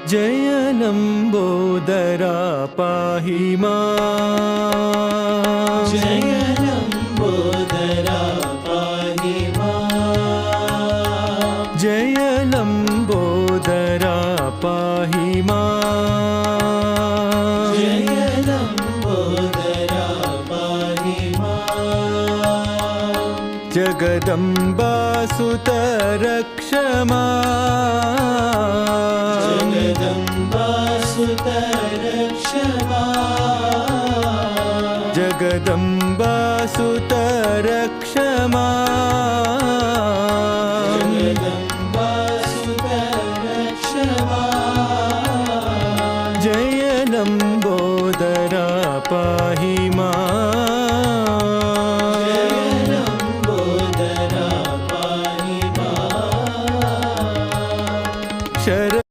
जय लंबोदरा पाहि मां। जय लंबोदरा पाहि मां। जय लंबोदरा पाहि मां। जय लंबोदरा पाहि मां। जगदम्बा सुत रक्ष मां। जगदम्बा सुत रक्ष मां। जगदम्बा सुत रक्ष